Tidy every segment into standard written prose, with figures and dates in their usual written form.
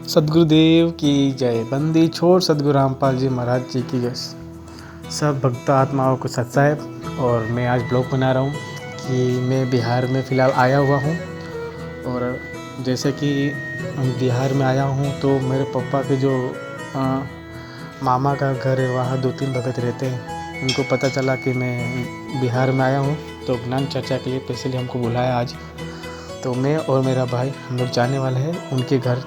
सदगुरुदेव की जय। बंदी छोड़ सदगुरु रामपाल जी महाराज जी की जय। सब भक्त आत्माओं को सत्साहेब। और मैं आज ब्लॉग बना रहा हूँ कि मैं बिहार में फ़िलहाल आया हुआ हूँ। और जैसे कि बिहार में आया हूँ तो मेरे पापा के जो मामा का घर है वहाँ 2-3 भगत रहते हैं। उनको पता चला कि मैं बिहार में आया हूँ तो ज्ञान चर्चा के लिए स्पेशली हमको बुलाया आज। तो मैं और मेरा भाई हम लोग जाने वाले हैं उनके घर,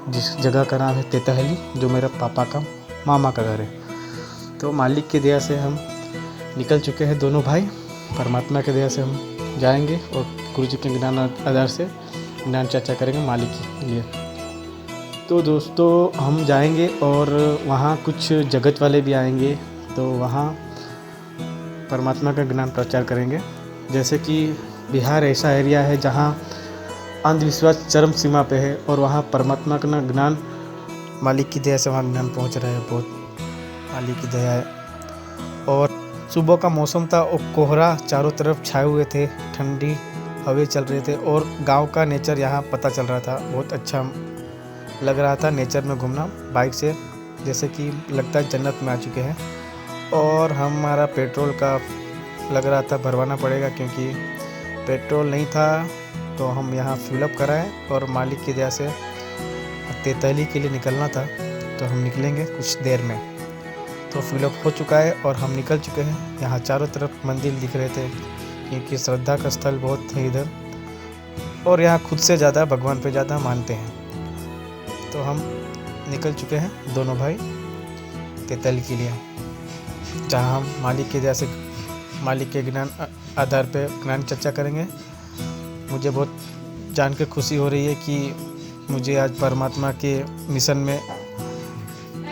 जिस जगह का नाम है तेतहली, जो मेरा पापा का मामा का घर है। तो मालिक की दया से हम निकल चुके हैं दोनों भाई। परमात्मा की दया से हम जाएंगे और गुरु जी के ज्ञान आधार से ज्ञान चर्चा करेंगे मालिक के लिए। तो दोस्तों हम जाएंगे और वहाँ कुछ जगत वाले भी आएंगे, तो वहाँ परमात्मा का ज्ञान प्रचार करेंगे। जैसे कि बिहार ऐसा एरिया है जहाँ अंधविश्वास चरम सीमा पे है और वहाँ परमात्मा का ज्ञान मालिक की दया से वहाँ ज्ञान पहुँच रहा है। बहुत मालिक की दया है। और सुबह का मौसम था और कोहरा चारों तरफ छाए हुए थे, ठंडी हवा चल रहे थे और गांव का नेचर यहाँ पता चल रहा था। बहुत अच्छा लग रहा था नेचर में घूमना बाइक से, जैसे कि लगता है जन्नत में आ चुके हैं। और हमारा पेट्रोल का लग रहा था भरवाना पड़ेगा, क्योंकि पेट्रोल नहीं था तो हम यहाँ फिलअप कराएं। और मालिक की दया से तेतहली के लिए निकलना था तो हम निकलेंगे कुछ देर में। तो फिलअप हो चुका है और हम निकल चुके हैं। यहाँ चारों तरफ मंदिर दिख रहे थे, क्योंकि श्रद्धा का स्थल बहुत है इधर और यहाँ खुद से ज़्यादा भगवान पे ज़्यादा मानते हैं। तो हम निकल चुके हैं दोनों भाई तेतहली के लिए, जहाँ हम मालिक की दया से मालिक के ज्ञान आधार पे ज्ञान चर्चा करेंगे। मुझे बहुत जान के खुशी हो रही है कि मुझे आज परमात्मा के मिशन में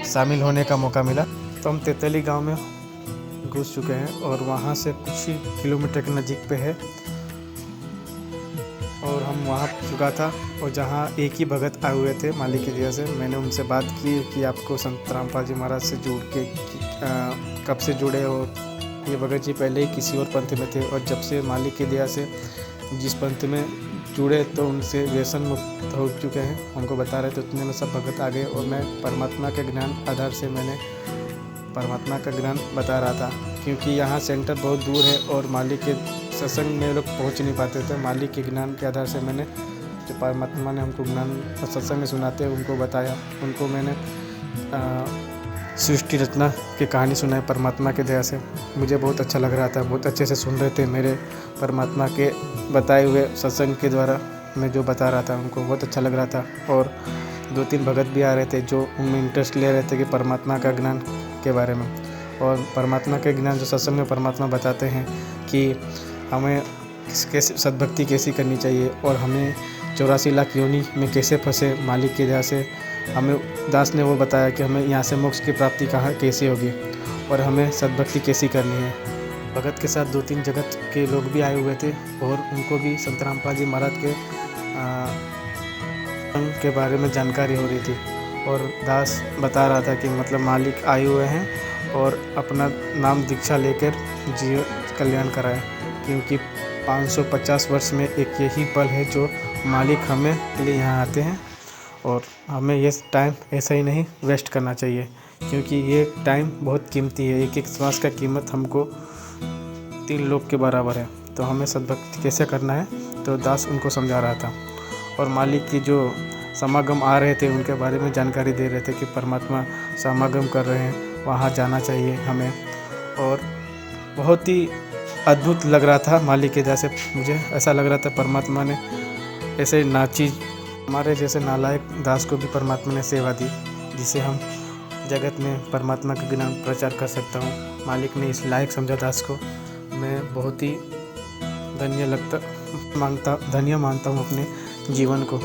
शामिल होने का मौका मिला। तो हम तेतहली गांव में घुस चुके हैं और वहां से कुछ ही किलोमीटर के नज़दीक पे है। और हम वहां चुका था और जहां एक ही भगत आए हुए थे मालिक की दया से। मैंने उनसे बात की कि आपको संत रामपाल जी महाराज से जुड़ के कब से जुड़े हो। ये भगत जी पहले ही किसी और पंथ में थे और जब से मालिक की दया से जिस पंथ में जुड़े तो उनसे व्यसन मुक्त हो चुके हैं। उनको बता रहे थे उतने में सब भगत आ गए और मैं परमात्मा के ज्ञान आधार से मैंने परमात्मा का ज्ञान बता रहा था, क्योंकि यहाँ सेंटर बहुत दूर है और मालिक के सत्संग में लोग पहुँच नहीं पाते थे। मालिक के ज्ञान के आधार से मैंने जो परमात्मा ने हमको ज्ञान सत्संग में सुनाते हैं उनको बताया। उनको मैंने सृष्टि रचना की कहानी सुनाई परमात्मा के दया से। मुझे बहुत अच्छा लग रहा था, बहुत अच्छे से सुन रहे थे मेरे परमात्मा के बताए हुए सत्संग के द्वारा। मैं जो बता रहा था उनको बहुत अच्छा लग रहा था। और 2-3 भगत भी आ रहे थे जो उनमें इंटरेस्ट ले रहे थे कि परमात्मा का ज्ञान के बारे में। और परमात्मा के ज्ञान जो सत्संग में परमात्मा बताते हैं कि हमें कैसे सद्भक्ति कैसी करनी चाहिए और हमें 84 लाख योनि में कैसे फंसे मालिक की दया से। हमें दास ने वो बताया कि हमें यहाँ से मोक्ष की प्राप्ति कहाँ कैसे होगी और हमें सद्भक्ति कैसी करनी है। भगत के साथ 2-3 जगत के लोग भी आए हुए थे और उनको भी संत रामपाल जी महाराज के बारे में जानकारी हो रही थी। और दास बता रहा था कि मतलब मालिक आए हुए हैं और अपना नाम दीक्षा लेकर जीव कल्याण कराए, क्योंकि 550 वर्ष में एक यही पल है जो मालिक हमें लिए यहाँ आते हैं। और हमें ये टाइम ऐसा ही नहीं वेस्ट करना चाहिए, क्योंकि ये टाइम बहुत कीमती है। एक श्वास का कीमत हमको 3 लोग के बराबर है। तो हमें सद्भक्ति कैसे करना है तो दास उनको समझा रहा था। और मालिक की जो समागम आ रहे थे उनके बारे में जानकारी दे रहे थे कि परमात्मा समागम कर रहे हैं, वहाँ जाना चाहिए हमें। और बहुत ही अद्भुत लग रहा था मालिक की दया से। मुझे ऐसा लग रहा था परमात्मा ने ऐसे नाची हमारे जैसे नालायक दास को भी परमात्मा ने सेवा दी, जिसे हम जगत में परमात्मा का ज्ञान प्रचार कर सकता हूँ। मालिक ने इस लायक समझा दास को। मैं बहुत ही धन्य मानता हूँ अपने जीवन को।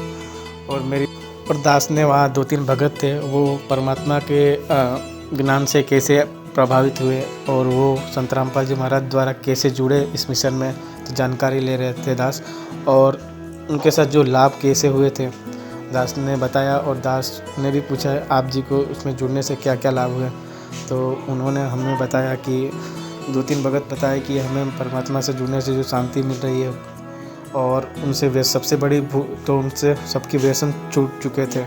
और दास ने वहाँ 2-3 भगत थे, वो परमात्मा के ज्ञान से कैसे प्रभावित हुए और वो संत रामपाल जी महाराज द्वारा कैसे जुड़े इस मिशन में, तो जानकारी ले रहे थे दास। और उनके साथ जो लाभ कैसे हुए थे दास ने बताया। और दास ने भी पूछा आप जी को उसमें जुड़ने से क्या क्या लाभ हुए, तो उन्होंने हमें बताया कि 2-3 भगत बताए कि हमें परमात्मा से जुड़ने से जो शांति मिल रही है और उनसे सबसे बड़ी तो उनसे सबकी व्यसन छूट चुके थे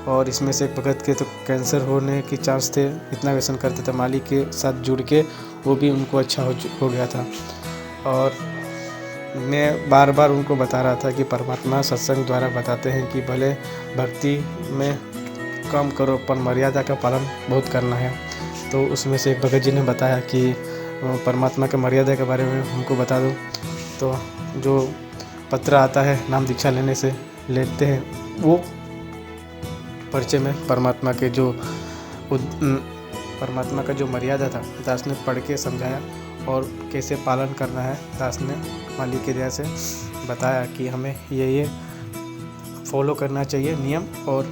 और इसमें से एक भगत के तो कैंसर होने की चांस थे, इतना व्यसन करते थे। माली के साथ जुड़ के वो भी उनको अच्छा हो गया था। और मैं बार बार उनको बता रहा था कि परमात्मा सत्संग द्वारा बताते हैं कि भले भक्ति में कम करो पर मर्यादा का पालन बहुत करना है। तो उसमें से एक भगत जी ने बताया कि परमात्मा के मर्यादा के बारे में हमको बता दो। तो जो पत्र आता है नाम दीक्षा लेने से लेते हैं, वो परिचय में परमात्मा का जो मर्यादा था दास ने पढ़ के समझाया और कैसे पालन करना है। दास ने माली की दया से बताया कि हमें ये फॉलो करना चाहिए नियम, और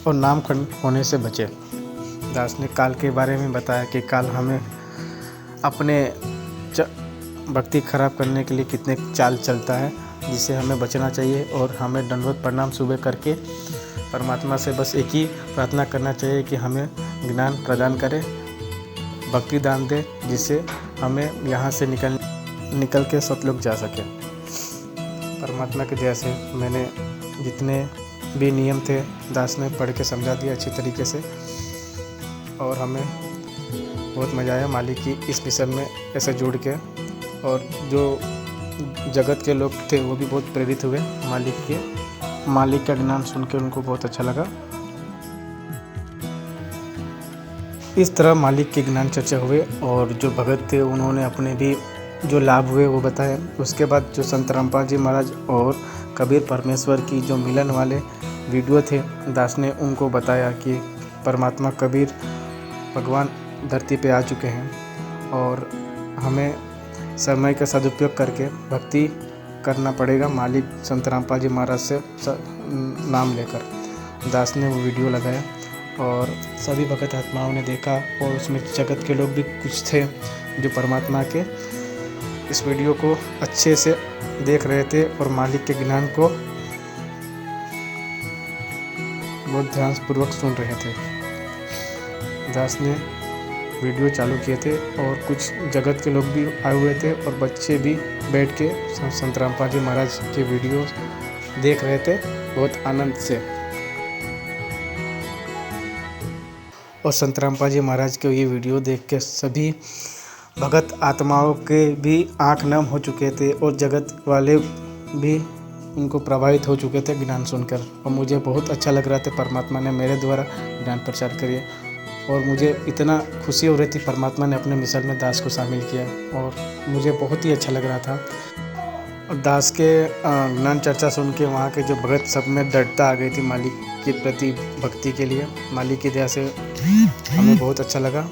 नामखंड होने से बचे। दास ने काल के बारे में बताया कि काल हमें अपने भक्ति खराब करने के लिए कितने चाल चलता है, जिससे हमें बचना चाहिए। और हमें दंडवत प्रणाम सुबह करके परमात्मा से बस एक ही प्रार्थना करना चाहिए कि हमें ज्ञान प्रदान करे, भक्ति दान दे, जिससे हमें यहाँ से निकल के सतलोक जा सके। परमात्मा की दया से मैंने जितने भी नियम थे दास ने पढ़ के समझा दिया अच्छी तरीके से, और हमें बहुत मज़ा आया मालिक की इस मिशन में ऐसे जुड़ के। और जो जगत के लोग थे वो भी बहुत प्रेरित हुए मालिक का ज्ञान सुन के, उनको बहुत अच्छा लगा। इस तरह मालिक के ज्ञान चर्चा हुए, और जो भगत थे उन्होंने अपने भी जो लाभ हुए वो बताए। उसके बाद जो संत रामपाल जी महाराज और कबीर परमेश्वर की जो मिलन वाले वीडियो थे, दास ने उनको बताया कि परमात्मा कबीर भगवान धरती पे आ चुके हैं और हमें समय का सदुपयोग करके भक्ति करना पड़ेगा मालिक संत रामपाल जी महाराज से नाम लेकर। दास ने वो वीडियो लगाया और सभी भगत आत्माओं ने देखा, और उसमें जगत के लोग भी कुछ थे जो परमात्मा के इस वीडियो को अच्छे से देख रहे थे और मालिक के ज्ञान को बहुत ध्यानपूर्वक सुन रहे थे। दास ने वीडियो चालू किए थे और कुछ जगत के लोग भी आए हुए थे और बच्चे भी बैठ के संत रामपाल जी महाराज के वीडियो देख रहे थे बहुत आनंद से। और संत रामपाल जी महाराज के ये वीडियो देख के सभी भगत आत्माओं के भी आंख नम हो चुके थे और जगत वाले भी उनको प्रभावित हो चुके थे ज्ञान सुनकर। और मुझे बहुत अच्छा लग रहा था परमात्मा ने मेरे द्वारा ज्ञान प्रचार करिए, और मुझे इतना खुशी हो रही थी परमात्मा ने अपने मिशन में दास को शामिल किया, और मुझे बहुत ही अच्छा लग रहा था। और दास के ज्ञान चर्चा सुन के वहाँ के जो भगत सब में दृढ़ता आ गई थी मालिक के प्रति भक्ति के लिए। मालिक की दया से हमें बहुत अच्छा लगा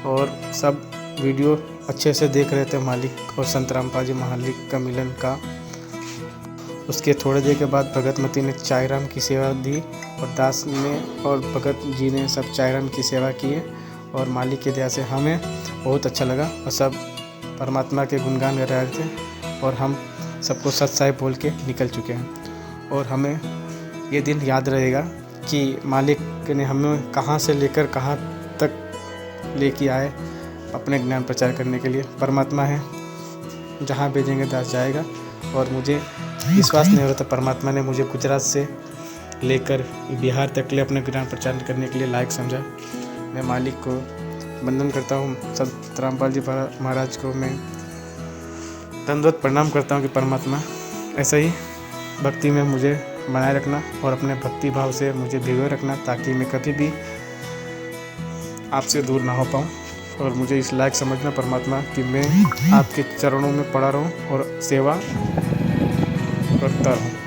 और सब वीडियो अच्छे से देख रहे थे मालिक और संत रामपाल जी मालिक का मिलन का। उसके थोड़ी देर के बाद भगत मती ने चायराम की सेवा दी और दास ने और भगत जी ने सब चायराम की सेवा किए, और मालिक की दया से हमें बहुत अच्छा लगा और सब परमात्मा के गुणगान गा रहे थे और हम सबको सत साहिब बोल के निकल चुके हैं। और हमें ये दिन याद रहेगा कि मालिक ने हमें कहाँ से लेकर कहाँ तक लेके आए अपने ज्ञान प्रचार करने के लिए। परमात्मा है, जहाँ भेजेंगे दास जाएगा, और मुझे विश्वास नहीं हो रहा था परमात्मा ने मुझे गुजरात से लेकर बिहार तक ले अपने ज्ञान प्रचार करने के लिए लायक समझा। मैं मालिक को वंदन करता हूँ, संत रामपाल जी महाराज को मैं दंडवत प्रणाम करता हूँ कि परमात्मा ऐसा ही भक्ति में मुझे बनाए रखना और अपने भक्ति भाव से मुझे भिगोए रखना, ताकि मैं कभी भी आपसे दूर ना हो पाऊँ। और मुझे इस लायक समझना परमात्मा कि मैं आपके चरणों में पड़ा रहूं और सेवा करता रहूं।